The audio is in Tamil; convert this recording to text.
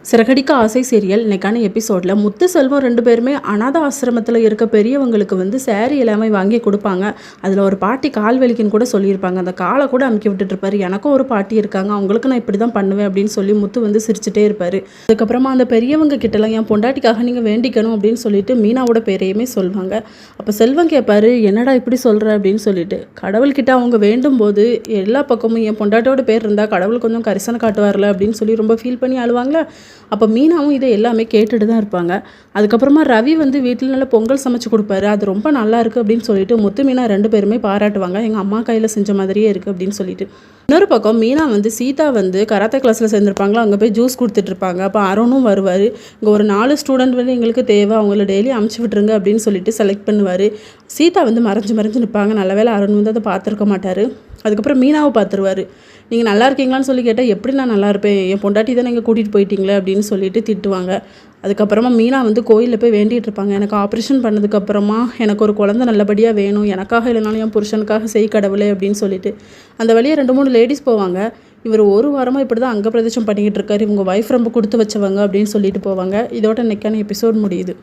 சிறகடிக்க ஆசை சீரியல் இன்னைக்கான எபிசோடில் முத்து செல்வம் 2 பேருமே அனாத ஆசிரமத்தில் இருக்க பெரியவங்களுக்கு வந்து சேரீ எல்லாமே வாங்கி கொடுப்பாங்க. அதில் ஒரு பாட்டி கால் வலிக்குன்னு கூட சொல்லியிருப்பாங்க. அந்த காலை கூட அமுக்கி விட்டுட்டு இருப்பாரு. எனக்கும் ஒரு பாட்டி இருக்காங்க, அவங்களுக்கு நான் இப்படி தான் பண்ணுவேன் அப்படின்னு சொல்லி முத்து வந்து சிரிச்சுட்டே இருப்பார். அதுக்கப்புறமா அந்த பெரியவங்க கிட்டலாம் என் பொண்டாட்டிக்காக நீங்கள் வேண்டிக்கணும் அப்படின்னு சொல்லிட்டு மீனாவோட பேரையுமே சொல்லுவாங்க. அப்போ செல்வம் கேட்பாரு, என்னடா இப்படி சொல்கிற அப்படின்னு சொல்லிட்டு. கடவுள்கிட்ட அவங்க வேண்டும் போது எல்லா பக்கமும் என் பொண்டாட்டியோட பேர் இருந்தால் கடவுள் கொஞ்சம் கரிசனை காட்டுவார்ல அப்படின்னு சொல்லி ரொம்ப ஃபீல் பண்ணி அழுவாங்களா. அப்போ மீனாவும் இதை எல்லாமே கேட்டுட்டு தான் இருப்பாங்க. அதுக்கப்புறமா ரவி வந்து வீட்டில் நல்லா பொங்கல் சமைச்சு கொடுப்பாரு. அது ரொம்ப நல்லா இருக்குது அப்படின்னு சொல்லிட்டு முத்து மீனா 2 பேருமே பாராட்டுவாங்க. எங்கள் அம்மா கையில் செஞ்ச மாதிரியே இருக்குது அப்படின்னு சொல்லிட்டு. இன்னொரு பக்கம் மீனா வந்து சீதா வந்து கராத்தே கிளாஸில் சேர்ந்துருப்பாங்களா, அங்கே போய் ஜூஸ் கொடுத்துட்ருப்பாங்க. அப்போ அருணும் வருவார். இங்கே ஒரு 4 ஸ்டூடெண்ட் வந்து எங்களுக்கு தேவை, அவங்கள டெய்லி அமுச்சு விட்ருங்க அப்படின்னு சொல்லிட்டு செலக்ட் பண்ணுவார். சீதா வந்து மறைஞ்சு நிற்பாங்க. நல்ல வேளை அருண் வந்து அதை பார்த்துருக்க மாட்டார். அதுக்கப்புறம் மீனாவை பார்த்துருவார். நீங்கள் நல்லா இருக்கீங்களான்னு சொல்லி கேட்டால், எப்படி நான் நல்லா இருப்பேன், என் பொண்டாட்டி தான் நீங்கள் கூட்டிகிட்டு போயிட்டீங்களே அப்படின்னு சொல்லிட்டு திட்டுவாங்க. அதுக்கப்புறமா மீனா வந்து கோயிலில் போய் வேண்டிகிட்டு இருப்பாங்க. எனக்கு ஆப்ரேஷன் பண்ணதுக்கப்புறமா எனக்கு ஒரு குழந்தை நல்லபடியாக வேணும், எனக்காக இல்லைனாலும் என் புருஷனுக்காக செய் கடவுளே அப்படின்னு சொல்லிட்டு. அந்த வழியாக 2-3 லேடிஸ் போவாங்க. இவர் ஒரு வாரமாக இப்படி தான் அங்க பிரதேசம் பண்ணிக்கிட்டு இருக்காரு, இவங்க ஒய்ஃப் ரொம்ப கொடுத்து வச்சவங்க அப்படின்னு சொல்லிட்டு போவாங்க. இதோட இன்னைக்கான எபிசோட் முடியுது.